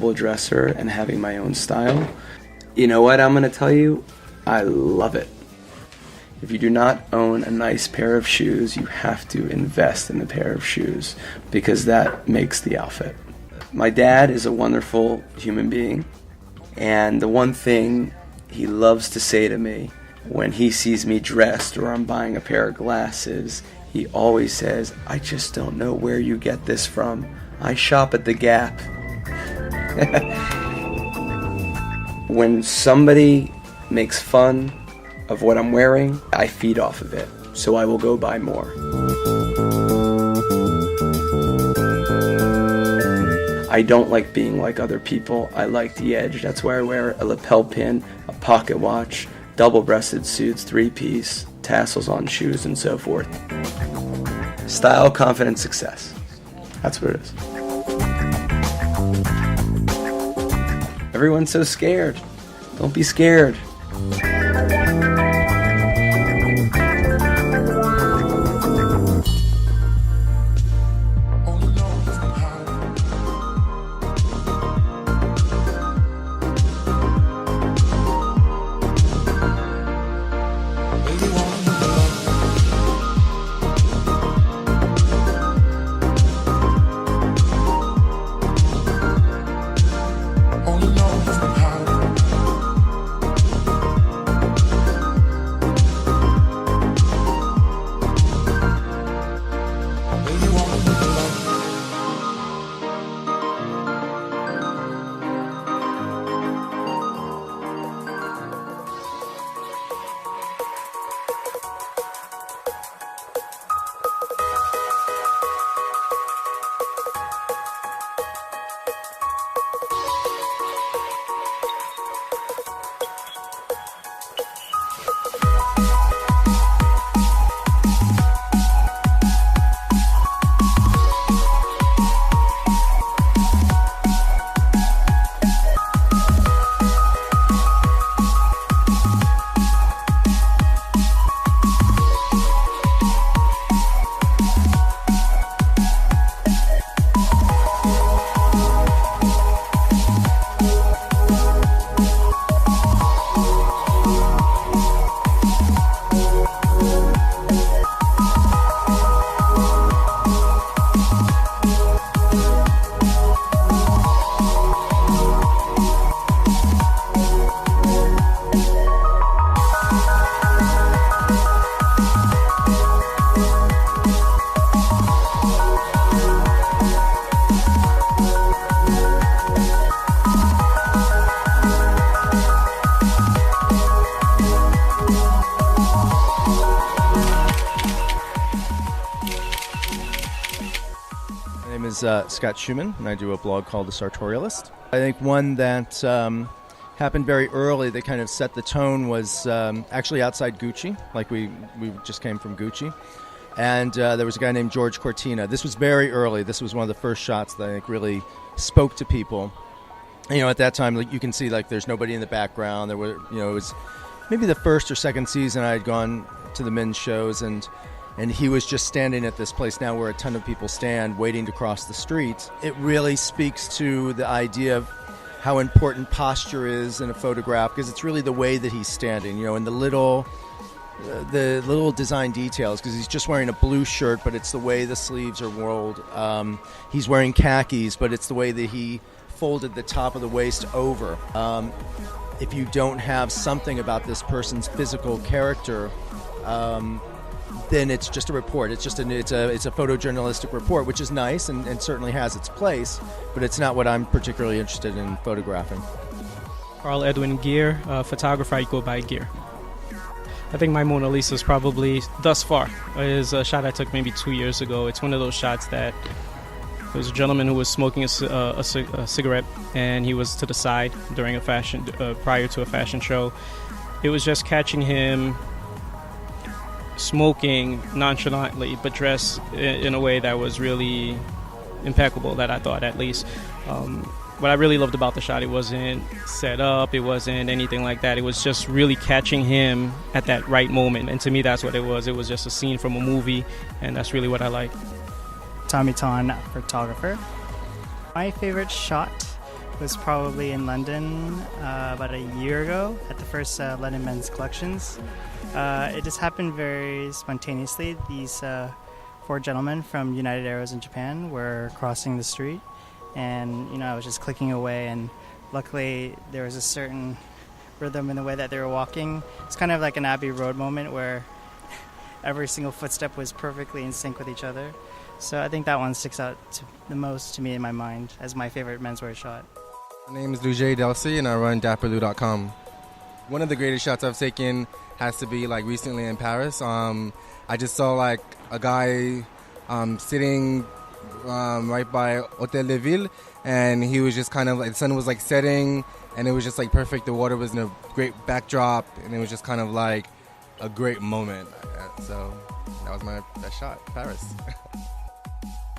people dresser and having my own style. You know what I'm going to tell you? I love it. If you do not own a nice pair of shoes, you have to invest in a pair of shoes because that makes the outfit. My dad is a wonderful human being, and the one thing he loves to say to me when he sees me dressed or I'm buying a pair of glasses, he always says, "I just don't know where you get this from. I shop at the Gap." When somebody makes fun of what I'm wearing, I feed off of it, so I will go buy more. I don't like being like other people. I like the edge. That's why I wear a lapel pin, a pocket watch, double-breasted suits, three-piece, tassels on shoes, and so forth. Style, confidence, success. That's what it is. Everyone's so scared. Don't be scared. My name is Scott Schumann, and I do a blog called The Sartorialist. I think one that happened very early that kind of set the tone was actually outside Gucci. Like we just came from Gucci. And there was a guy named George Cortina. This was very early. This was one of the first shots that I think really spoke to people. You know, at that time, like, you can see like there's nobody in the background. There were, you know, it was maybe the first or second season I had gone to the men's shows, and he was just standing at this place now where a ton of people stand waiting to cross the street. It really speaks to the idea of how important posture is in a photograph, because it's really the way that he's standing, you know, and the little design details, because he's just wearing a blue shirt, but it's the way the sleeves are rolled. He's wearing khakis, but it's the way that he folded the top of the waist over. If you don't have something about this person's physical character, then it's just a report. It's a photojournalistic report, which is nice and certainly has its place, but it's not what I'm particularly interested in photographing. Carl Edwin Gear, photographer. I go by Gear. I think my Mona Lisa is probably, thus far, is a shot I took maybe 2 years ago. It's one of those shots that there was a gentleman who was smoking a cigarette, and he was to the side during prior to a fashion show. It was just catching him smoking nonchalantly, but dressed in a way that was really impeccable, that I thought, at least. What I really loved about the shot, it wasn't set up, it wasn't anything like that. It was just really catching him at that right moment. And to me, that's what it was. It was just a scene from a movie, and that's really what I like. Tommy Ton, photographer. My favorite shot was probably in London about a year ago at the first London Men's Collections. It just happened very spontaneously. These four gentlemen from United Arrows in Japan were crossing the street, and I was just clicking away, and luckily there was a certain rhythm in the way that they were walking. It's kind of like an Abbey Road moment where every single footstep was perfectly in sync with each other. So I think that one sticks out the most to me in my mind as my favorite menswear shot. My name is Lujay Delcy, and I run dapperlou.com. One of the greatest shots I've taken has to be like recently in Paris. I just saw like a guy sitting right by Hotel de Ville, and he was just kind of like, the sun was like setting, and it was just like perfect. The water was in a great backdrop, and it was just kind of like a great moment. So that was my best shot, Paris.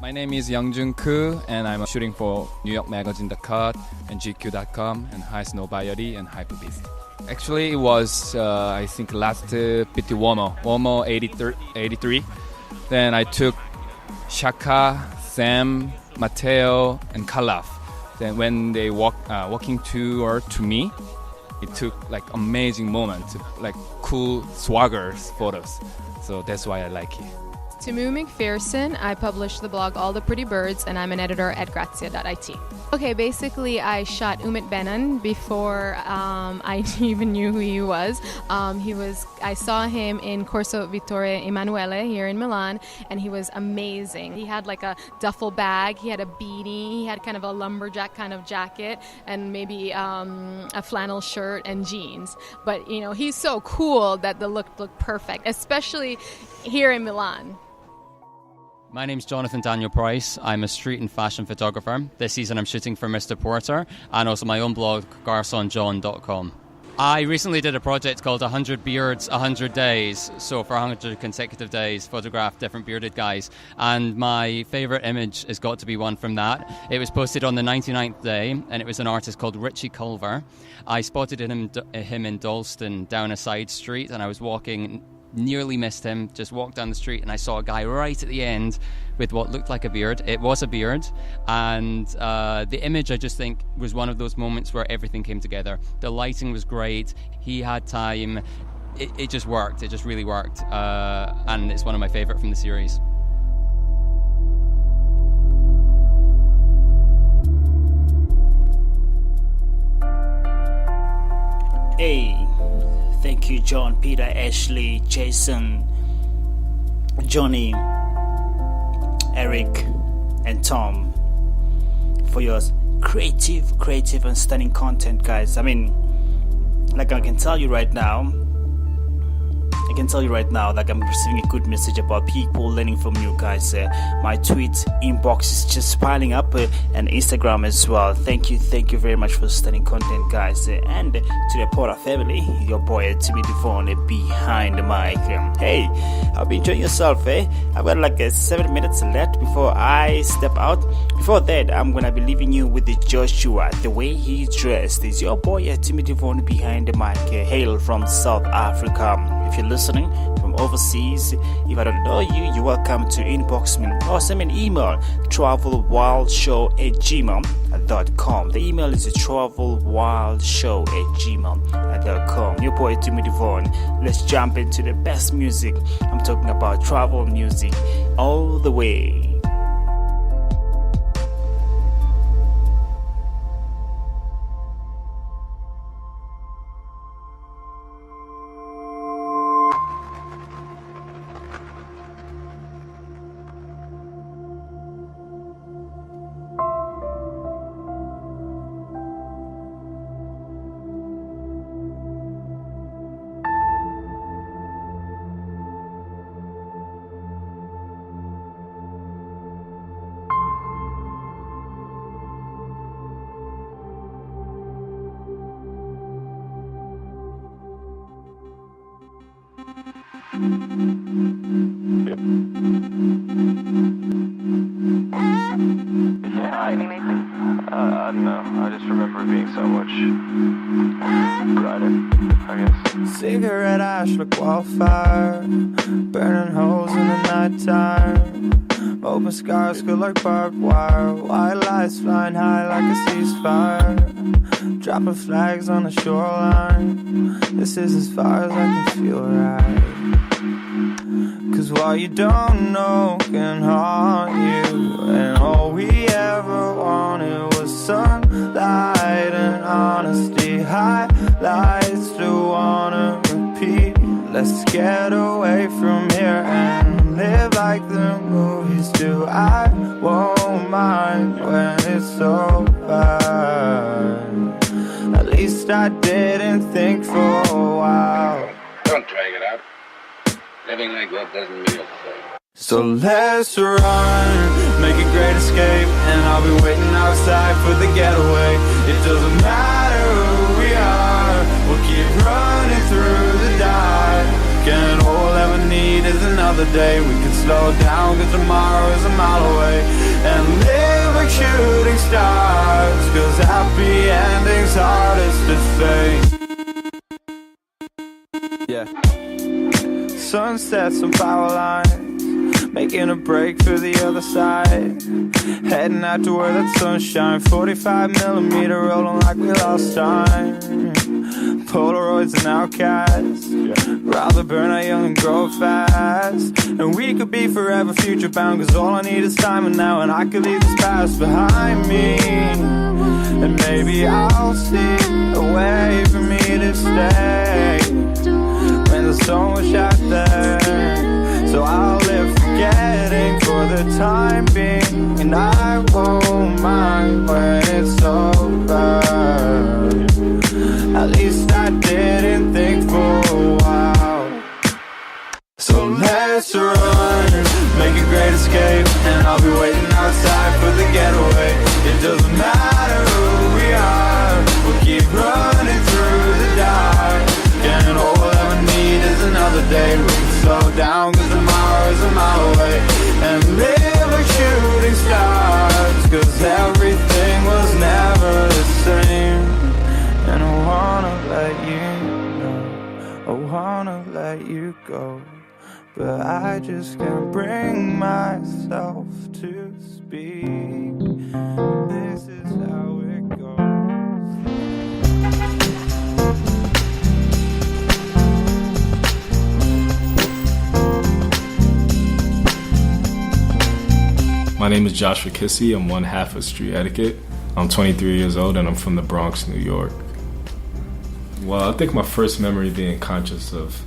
My name is Youngjun Koo, and I'm shooting for New York Magazine The Cut and GQ.com and High Snow Bayari and Hyperbeast. Actually, it was, I think, last PT Uomo 83. Then I took Shaka, Sam, Matteo, and Kalaf. Then when they walking to me, it took like amazing moments, like cool swaggers photos. So that's why I like it. Tumi McPherson. I publish the blog All the Pretty Birds, and I'm an editor at grazia.it. Okay, basically I shot Umit Benan before I even knew who he was. I saw him in Corso Vittorio Emanuele here in Milan, and he was amazing. He had like a duffel bag, he had a beanie, he had kind of a lumberjack kind of jacket, and maybe a flannel shirt and jeans. But he's so cool that the look looked perfect, especially here in Milan. My name's Jonathan Daniel Price. I'm a street and fashion photographer. This season I'm shooting for Mr. Porter and also my own blog, garsonjohn.com. I recently did a project called 100 Beards, 100 Days. So for 100 consecutive days, photographed different bearded guys. And my favourite image has got to be one from that. It was posted on the 99th day, and it was an artist called Richie Culver. I spotted him in Dalston down a side street, and I was walking, nearly missed him, just walked down the street, and I saw a guy right at the end with what looked like a beard. It was a beard, and the image, I just think, was one of those moments where everything came together. The lighting was great, he had time, it just worked, it just really worked, and it's one of my favourite from the series. Hey, thank you, John, Peter, Ashley, Jason, Johnny, Eric, and Tom for your creative and stunning content, guys. I mean, like I can tell you right now, like I'm receiving a good message about people learning from you guys. My tweet inbox is just piling up, and Instagram as well. Thank you very much for stunning content, guys. And to the Porter family, your boy Tumi Devaughn behind the mic. Hey, I'll be enjoying yourself, eh? I've got like 7 minutes left before I step out. Before that, I'm gonna be leaving you with the Joshua. The way he's dressed is your boy Tumi Devaughn behind the mic. Hail from South Africa. If you're listening from overseas, if I don't know you, you're welcome to inbox me or send me an email, travelwildshow@gmail.com. The email is travelwildshow@gmail.com. Your boy Tumi Devaughn. Let's jump into the best music. I'm talking about travel music all the way. I don't know. I just remember being so much brighter, I guess. Cigarette ash like wildfire, burning holes in the nighttime. Open skies could like barbed wire. White lights flying high like a ceasefire. Dropping flags on the shoreline. This is as far as I can feel right. Cause what you don't know can haunt you. And all we ever wanted was sunlight and honesty. Highlights to wanna repeat. Let's get away from here and live like the movies do. I won't mind when it's over. At least I didn't think for a while. Don't drag it out. Living like that doesn't mean a thing. So let's run, make a great escape. And I'll be waiting outside for the getaway. It doesn't matter who we are, we'll keep running through the dark. And all we'll ever need is another day. We can slow down cause tomorrow is a mile away. And live like shooting stars, cause happy endings hardest to fake. Yeah. Sunsets and power lines, making a break for the other side. Heading out to where that sunshine. 45mm rolling like we lost time. Polaroids and outcasts, rather burn out young and grow fast. And we could be forever future bound, cause all I need is time and now. And I could leave this past behind me, and maybe I'll see a way for me to stay when there's so much out there. So I'll live forgetting for the time being. And I won't mind when it's over. At least I didn't think for a while. So let's run, make a great escape. And I'll be waiting outside for the getaway. It doesn't matter who we are, we'll keep running through the dark. And all we'll ever need is another day. We can slow down cause tomorrow is a mile away. And live like shooting stars, cause everything was never the same. And I wanna let you know, I wanna let you go, but I just can't bring myself to speak. This is how it goes. My name is Joshua Kissy. I'm one half of Street Etiquette. I'm 23 years old and I'm from the Bronx, New York. Well, I think my first memory being conscious of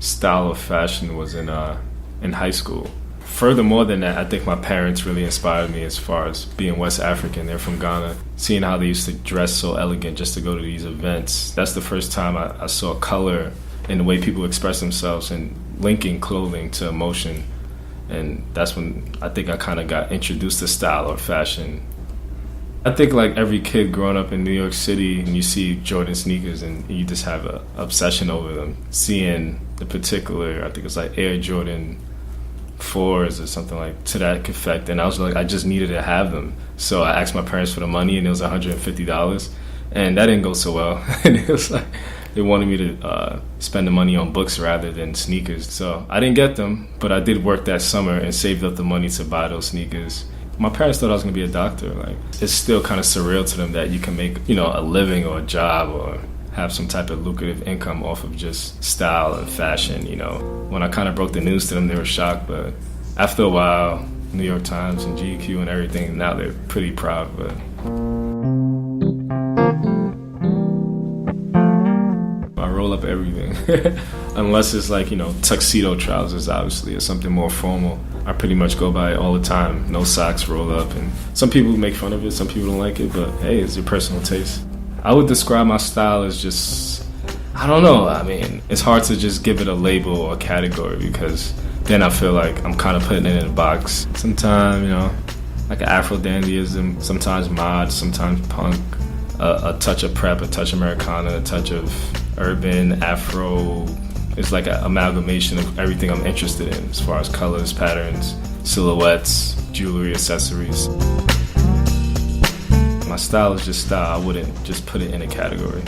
style of fashion was in high school. Furthermore than that, I think my parents really inspired me as far as being West African. They're from Ghana. Seeing how they used to dress so elegant just to go to these events. That's the first time I saw color in the way people express themselves and linking clothing to emotion. And that's when I think I kind of got introduced to style or fashion. I think like every kid growing up in New York City, and you see Jordan sneakers and you just have an obsession over them. Seeing the particular, I think it's like Air Jordan 4s or something like to that effect. And I was like, I just needed to have them. So I asked my parents for the money and it was $150. And that didn't go so well. And it was like, they wanted me to spend the money on books rather than sneakers. So I didn't get them, but I did work that summer and saved up the money to buy those sneakers. My parents thought I was going to be a doctor. Like, it's still kind of surreal to them that you can make, a living or a job or have some type of lucrative income off of just style and fashion, When I kind of broke the news to them, they were shocked. But after a while, New York Times and GQ and everything, now they're pretty proud. But I roll up everything. Unless it's like, tuxedo trousers, obviously, or something more formal. I pretty much go by it all the time. No socks, roll up. And some people make fun of it, some people don't like it, but hey, it's your personal taste. I would describe my style as just, I don't know. I mean, it's hard to just give it a label or a category because then I feel like I'm kind of putting it in a box. Sometimes, like Afro-dandyism, sometimes mod, sometimes punk, a touch of prep, a touch Americana, a touch of urban, Afro. It's like an amalgamation of everything I'm interested in as far as colors, patterns, silhouettes, jewelry, accessories. My style is just style. I wouldn't just put it in a category.